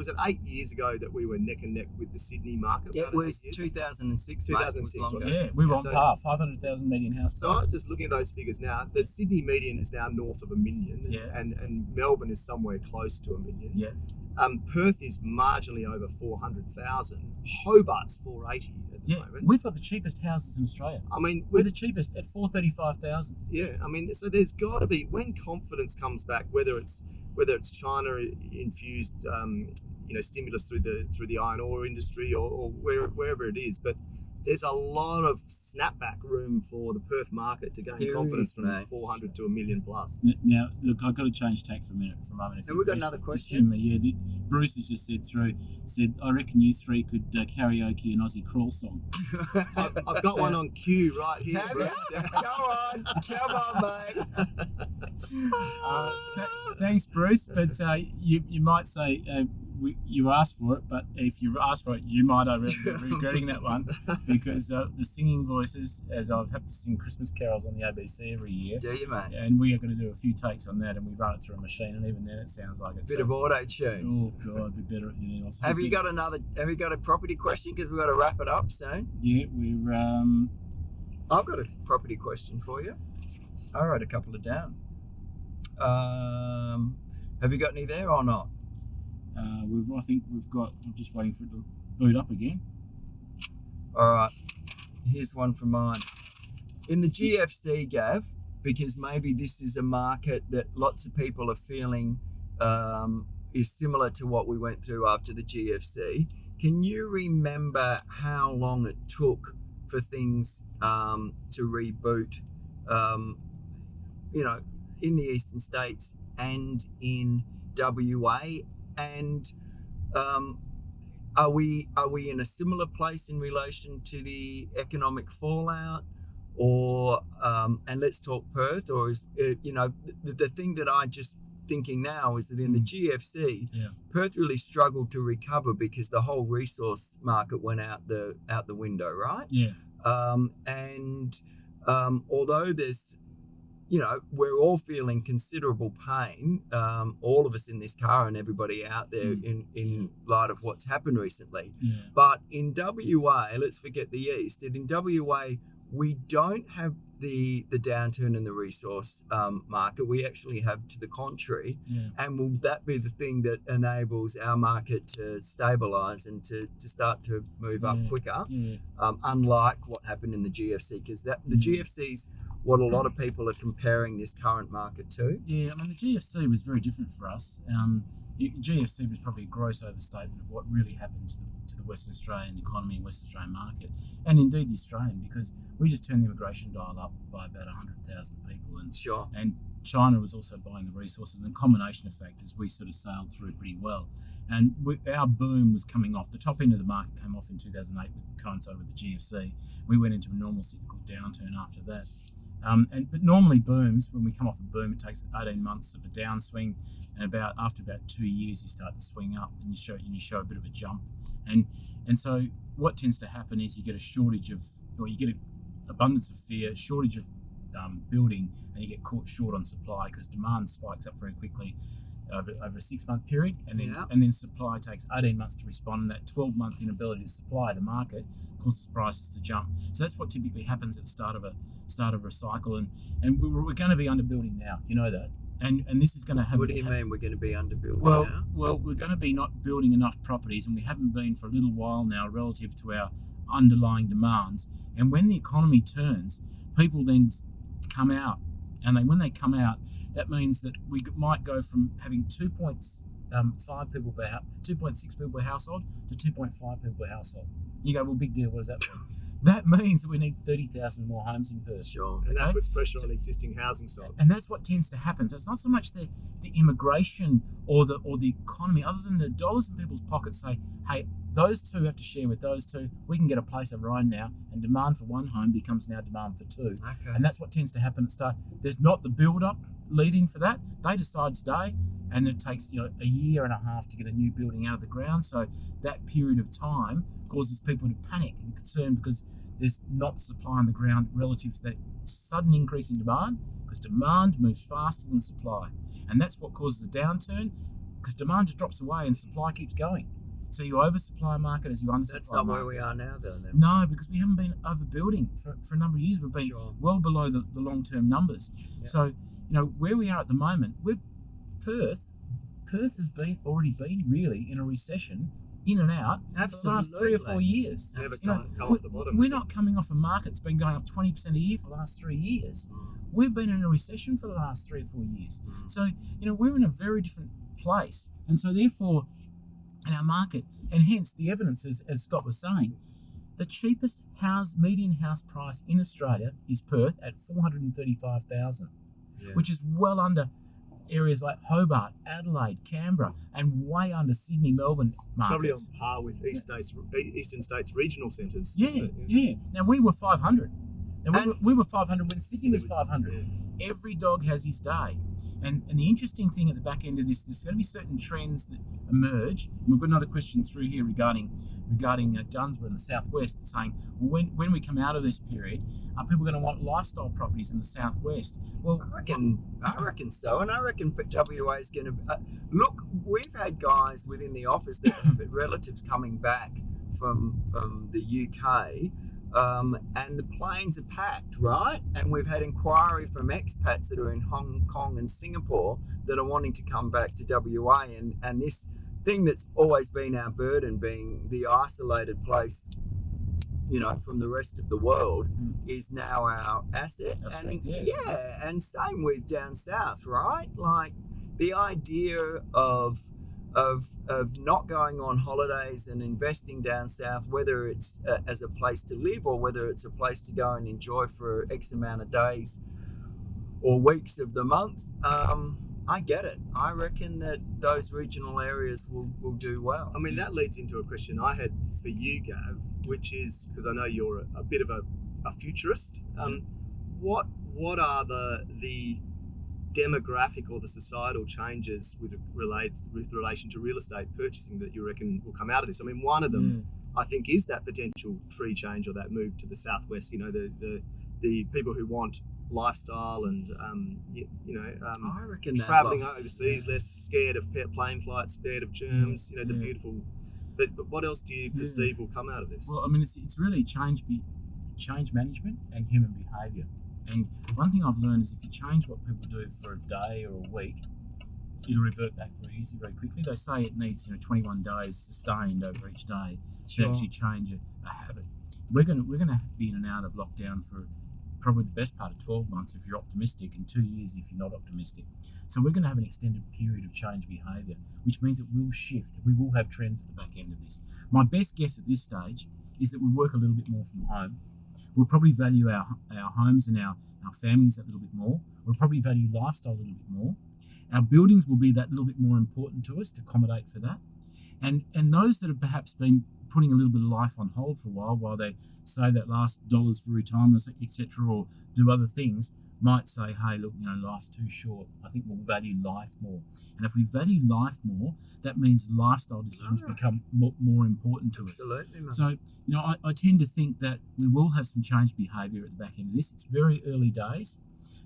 it 8 years ago that we were neck and neck with the Sydney market? It was 2006. 2006, mate. Yeah, we were on par, 500,000 median house price. So I was just looking at those figures now. The Sydney median is now north of 1 million, and Melbourne is somewhere close to 1 million. Yeah. Perth is marginally over 400,000. Hobart's 480 at the moment. We've got the cheapest houses in Australia. I mean, we're the cheapest at 435,000. Yeah, I mean, so there's got to be, when confidence comes back, whether it's China infused, stimulus through the iron ore industry or wherever it is, but there's a lot of snapback room for the Perth market to gain confidence from 400 to 1 million plus. Now, look, I've got to change tack for a moment. So we've got another question. Bruce has just said, I reckon you three could karaoke an Aussie crawl song. I've got one on cue right here. Come on, mate. Thanks, Bruce. But you might say you asked for it, but if you asked for it, you might be regretting that one, because the singing voices, as I have to sing Christmas carols on the ABC every year. Do you, mate? And we are going to do a few takes on that, and we run it through a machine, and even then it sounds like it's bit of auto tune. Oh God, it'd be better. Have you got a property question? Because we've got to wrap it up soon. Yeah, we're. I've got a property question for you. I wrote a couple of down. Have you got any there or not? I think we've got. I'm just waiting for it to boot up again. All right. Here's one from mine. In the GFC, Gav, because maybe this is a market that lots of people are feeling is similar to what we went through after the GFC. Can you remember how long it took for things to reboot, in the eastern states and in WA? And are we in a similar place in relation to the economic fallout? Or and let's talk Perth, or is the thing that I just thinking now is that in the GFC, Perth really struggled to recover because the whole resource market went out the window, right? Yeah. Although there's, we're all feeling considerable pain, all of us in this car and everybody out there in light of what's happened recently. Yeah. But in WA, let's forget the East, and in WA, we don't have the downturn in the resource market. We actually have to the contrary. Yeah. And will that be the thing that enables our market to stabilise and to start to move up quicker, unlike what happened in the GFC? Because the GFC's what a lot of people are comparing this current market to. Yeah, I mean, the GFC was very different for us. GFC was probably a gross overstatement of what really happened to the Western Australian economy and Western Australian market, and indeed the Australian, because we just turned the immigration dial up by about 100,000 people, and Sure. And China was also buying the resources, and combination of factors, we sort of sailed through pretty well. And our boom was coming off. The top end of the market came off in 2008, coincided with the GFC. We went into a normal cyclical downturn after that. But normally booms, when we come off a boom, it takes 18 months of a downswing, and after about 2 years you start to swing up and you show a bit of a jump. And so what tends to happen is you get a shortage of, or you get an abundance of fear, shortage of building, and you get caught short on supply because demand spikes up very quickly over a 6-month period, and then supply takes 18 months to respond, and that 12-month inability to supply the market causes prices to jump. So that's what typically happens at the start of a cycle, and we're going to be underbuilding now, you know that, and this is going to have. What do you mean we're going to be underbuilding now? Well, we're going to be not building enough properties, and we haven't been for a little while now relative to our underlying demands. And when the economy turns, people then come out, and when they come out, that means that we might go from having 2.6 people per household to 2.5 people per household. You go, well, big deal. What does that mean? That means that we need 30,000 more homes in Perth. Sure. And that puts pressure on existing housing stock. And that's what tends to happen. So it's not so much the immigration or the economy, other than the dollars in people's pockets say, hey, those two have to share with those two. We can get a place of our own now, and demand for one home becomes now demand for two. Okay. And that's what tends to happen at start. There's not the build-up leading for that. They decide today, and it takes a year and a half to get a new building out of the ground. So that period of time causes people to panic and concern because there's not supply on the ground relative to that sudden increase in demand, because demand moves faster than supply. And that's what causes a downturn, because demand just drops away and supply keeps going. So you oversupply a market as you undersupply. That's not where we are now, though. Then. No, because we haven't been overbuilding for a number of years. We've been well below the long-term numbers. Yeah. So, where we are at the moment, Perth has already been really in a recession, in and out, for the last 3 or 4 years. Never come off the bottom. We're not coming off a market that's been going up 20% a year for the last 3 years. We've been in a recession for the last 3 or 4 years. So, we're in a very different place. And so, therefore, in our market, and hence the evidence, as Scott was saying, the cheapest median house price in Australia is Perth at $435,000, which is well under areas like Hobart, Adelaide, Canberra, and way under Sydney, Melbourne markets. It's probably on par with Eastern States regional centres. Yeah. Now, we were 500. And we were 500 when Sydney was 500. Yeah. Every dog has his day. And the interesting thing at the back end of this, there's going to be certain trends that emerge. And we've got another question through here regarding Dunsborough in the southwest, saying, well, when we come out of this period, are people going to want lifestyle properties in the southwest? Well, I reckon so. And I reckon WA is going to... look, we've had guys within the office that have relatives coming back from the UK, and the planes are packed, right? And we've had inquiry from expats that are in Hong Kong and Singapore that are wanting to come back to WA, and this thing that's always been our burden, being the isolated place, from the rest of the world, is now our asset. And same with down south, right? Like the idea of of not going on holidays and investing down south, whether it's as a place to live or whether it's a place to go and enjoy for X amount of days or weeks of the month. I get it. I reckon that those regional areas will do well. I mean, that leads into a question I had for you, Gav, which is, because I know you're a bit of a futurist. What are the demographic or the societal changes with relation to real estate purchasing that you reckon will come out of this? I mean, one of them, I think, is that potential tree change or that move to the southwest. You know, the people who want lifestyle and I reckon traveling overseas, less scared of plane flights, scared of germs. The beautiful. But what else do you perceive will come out of this? Well, I mean, it's really change management and human behaviour. And one thing I've learned is if you change what people do for a day or a week, it'll revert back very easily, very quickly. They say it needs 21 days sustained over each day to actually change a habit. We're going to be in and out of lockdown for probably the best part of 12 months if you're optimistic, and 2 years if you're not optimistic. So we're going to have an extended period of change behaviour, which means it will shift. We will have trends at the back end of this. My best guess at this stage is that we'll work a little bit more from home. We'll probably value our homes and our families a little bit more. We'll probably value lifestyle a little bit more. Our buildings will be that little bit more important to us to accommodate for that. And those that have perhaps been putting a little bit of life on hold for a while they save that last dollars for retirement, etc., or do other things, might say, hey, look, life's too short. I think we'll value life more. And if we value life more, that means lifestyle decisions become more important to us. Absolutely, man. So, I tend to think that we will have some change behaviour at the back end of this. It's very early days,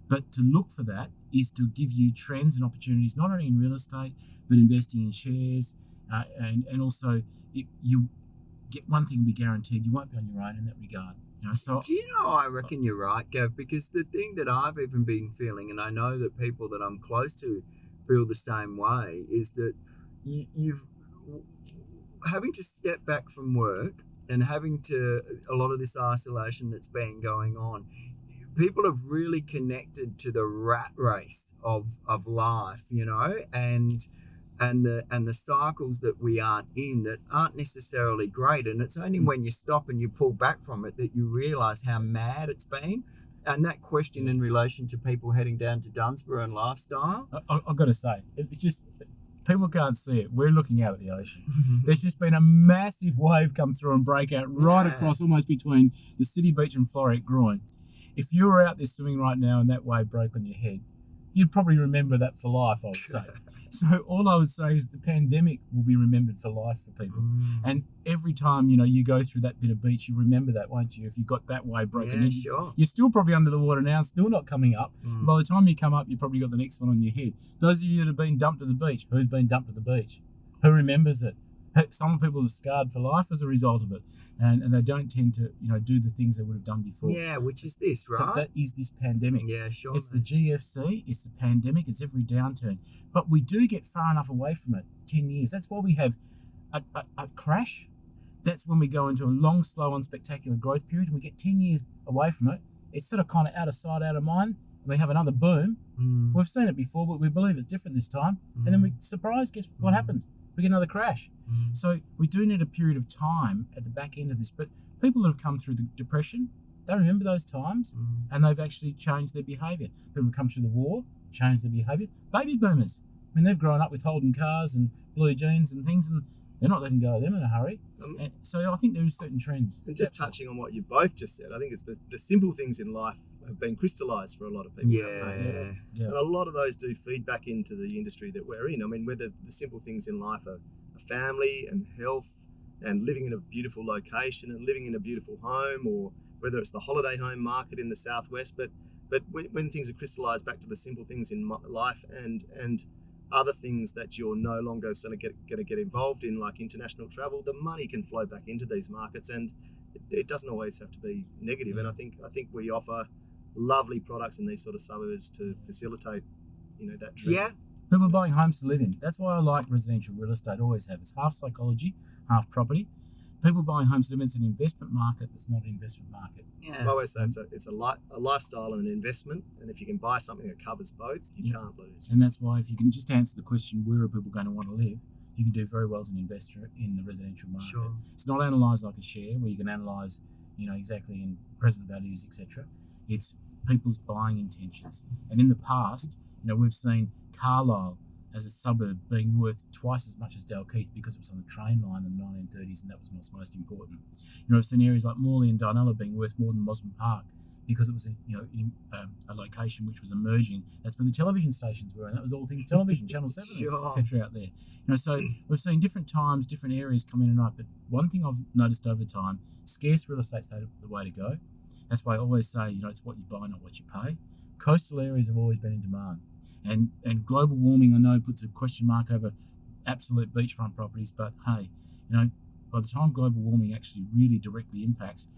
but to look for that is to give you trends and opportunities, not only in real estate, but investing in shares, and also you get one thing will be guaranteed: you won't be on your own in that regard. So do you know, I reckon you're right, Gav, because the thing that I've even been feeling, and I know that people that I'm close to feel the same way, is that you've having to step back from work and having to a lot of this isolation that's been going on. People have really connected to the rat race of life, and the cycles that we aren't in that aren't necessarily great. And it's only when you stop and you pull back from it that you realise how mad it's been. And that question in relation to people heading down to Dunsborough and lifestyle. I've got to say, it's just, people can't see it. We're looking out at the ocean. There's just been a massive wave come through and break out right across almost between the city beach and Floreat Groin. If you were out there swimming right now and that wave broke on your head, you'd probably remember that for life, I would say. So all I would say is the pandemic will be remembered for life for people. And every time, you go through that bit of beach, you remember that, won't you? If you got that wave broken, sure. You're still probably under the water now, still not coming up. By the time you come up, you've probably got the next one on your head. Those of you that have been dumped to the beach, who's been dumped to the beach? Who remembers it? Some people are scarred for life as a result of it, and they don't tend to, do the things they would have done before. Yeah, which is this, right? So that is this pandemic. Yeah, sure. It's the GFC, it's the pandemic, it's every downturn. But we do get far enough away from it, 10 years. That's why we have a crash. That's when we go into a long, slow, unspectacular growth period, and we get 10 years away from it. It's sort of kind of out of sight, out of mind. We have another boom. We've seen it before, but we believe it's different this time. And then guess what happens? We get another crash. So we do need a period of time at the back end of this. But people that have come through the Depression, they remember those times, and they've actually changed their behaviour. People who come through the war, changed their behaviour. Baby boomers, they've grown up with Holden cars and blue jeans and things, and they're not letting go of them in a hurry. And so I think there is certain trends. And just touching on what you both just said, I think it's the simple things in life have been crystallised for a lot of people. Yeah. And a lot of those do feed back into the industry that we're in. I mean, whether the simple things in life are family and health and living in a beautiful location and living in a beautiful home, or whether it's the holiday home market in the southwest, but when things are crystallised back to the simple things in life and other things that you're no longer going to get involved in, like international travel, the money can flow back into these markets, and it doesn't always have to be negative. And I think we offer lovely products in these sort of suburbs to facilitate, that trend. Yeah. People are buying homes to live in. That's why I like residential real estate, always have. It's half psychology, half property. People buying homes to live in, it's an investment market. It's not an investment market. Yeah. I always say it's a lifestyle and an investment, and if you can buy something that covers both, you can't lose. And that's why, if you can just answer the question, where are people going to want to live, you can do very well as an investor in the residential market. Sure. It's not analysed like a share where you can analyse, exactly in present values, etc. It's people's buying intentions. And in the past, we've seen Carlisle as a suburb being worth twice as much as Dalkeith because it was on the train line in the 1930s, and that was what's most important. We've seen areas like Morley and Dianella being worth more than Mosman Park because it was a location which was emerging. That's where the television stations were, and that was all things television, Channel 7, Sure. etc. out there. So we've seen different times, different areas come in and out. But one thing I've noticed over time, scarce real estate's the way to go. That's why I always say, it's what you buy, not what you pay. Coastal areas have always been in demand. And global warming, I know, puts a question mark over absolute beachfront properties, but hey, by the time global warming actually really directly impacts,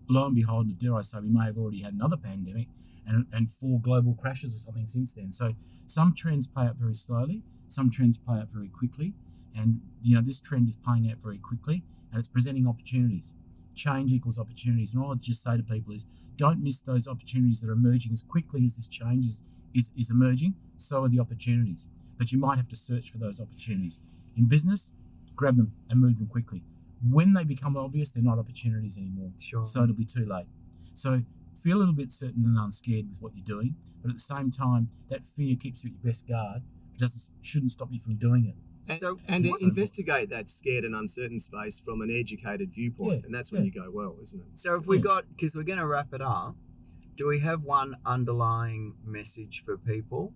lo and behold, dare I say, we may have already had another pandemic and 4 global crashes or something since then. So some trends play out very slowly, some trends play out very quickly, and this trend is playing out very quickly, and it's presenting opportunities. Change equals opportunities, and all I'd just say to people is don't miss those opportunities that are emerging as quickly as this change is emerging. So are the opportunities, but you might have to search for those opportunities. In business, grab them and move them quickly. When they become obvious, they're not opportunities anymore. Sure. So it'll be too late. So feel a little bit certain and unscared with what you're doing, but at the same time, that fear keeps you at your best guard. It shouldn't stop you from doing it. And investigate that scared and uncertain space from an educated viewpoint, and that's when you go well, isn't it? So if we because we're going to wrap it up, do we have one underlying message for people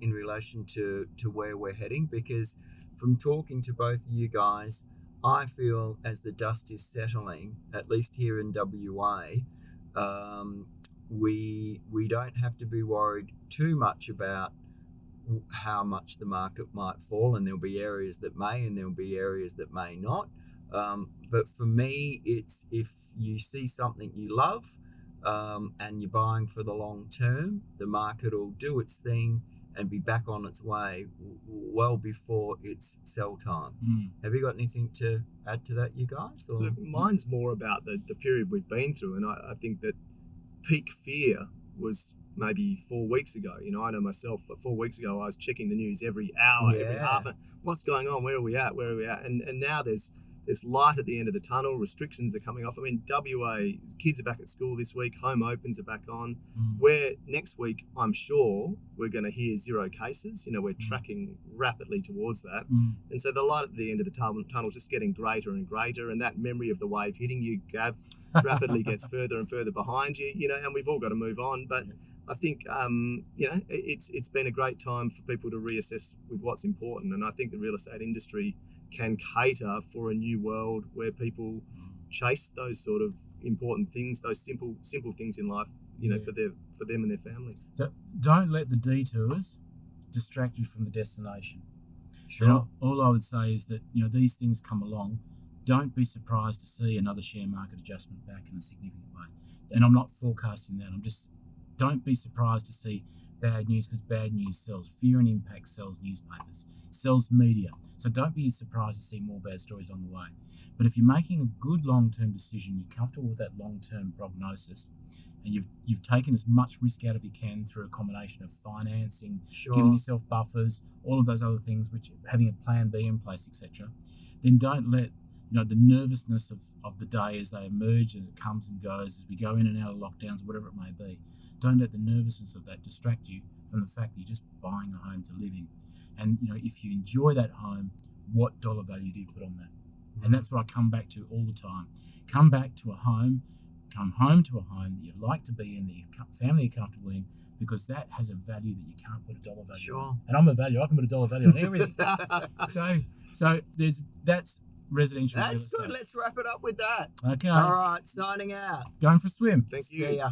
in relation to where we're heading? Because from talking to both of you guys, I feel as the dust is settling, at least here in WA, we don't have to be worried too much about how much the market might fall, and there'll be areas that may and there'll be areas that may not. But for me, it's if you see something you love and you're buying for the long term, the market will do its thing and be back on its way well before it's sell time. Have you got anything to add to that, you guys? Or? Look, mine's more about the period we've been through, and I think that peak fear was maybe 4 weeks ago. I know myself, 4 weeks ago, I was checking the news every hour, every half an hour. What's going on? Where are we at? And now there's light at the end of the tunnel. Restrictions are coming off. I mean, WA, kids are back at school this week. Home opens are back on. Where next week, I'm sure we're going to hear 0 cases. We're tracking rapidly towards that. And so the light at the end of the tunnel is just getting greater and greater. And that memory of the wave hitting you, Gav, rapidly gets further and further behind you, and we've all got to move on. But I think, it's been a great time for people to reassess with what's important. And I think the real estate industry can cater for a new world where people chase those sort of important things, those simple things in life, for them and their family. So don't let the detours distract you from the destination. Sure. All I would say is that, these things come along. Don't be surprised to see another share market adjustment back in a significant way. And I'm not forecasting that. Don't be surprised to see bad news, because bad news sells. Fear and impact sells newspapers, sells media. So don't be surprised to see more bad stories on the way. But if you're making a good long-term decision, you're comfortable with that long-term prognosis, and you've taken as much risk out of you can through a combination of financing, giving yourself buffers, all of those other things, which having a plan B in place, etc., then don't let the nervousness of the day as they emerge, as it comes and goes, as we go in and out of lockdowns, whatever it may be. Don't let the nervousness of that distract you from the fact that you're just buying a home to live in. And, if you enjoy that home, what dollar value do you put on that? And that's what I come back to all the time. Come home to a home that you like to be in, that your family are comfortable in, because that has a value that you can't put a dollar value on. And I'm a value. I can put a dollar value on everything. So that's residential real estate. That's good. Let's wrap it up with that. Okay. All right. Signing out. Going for a swim. Thank you. See ya.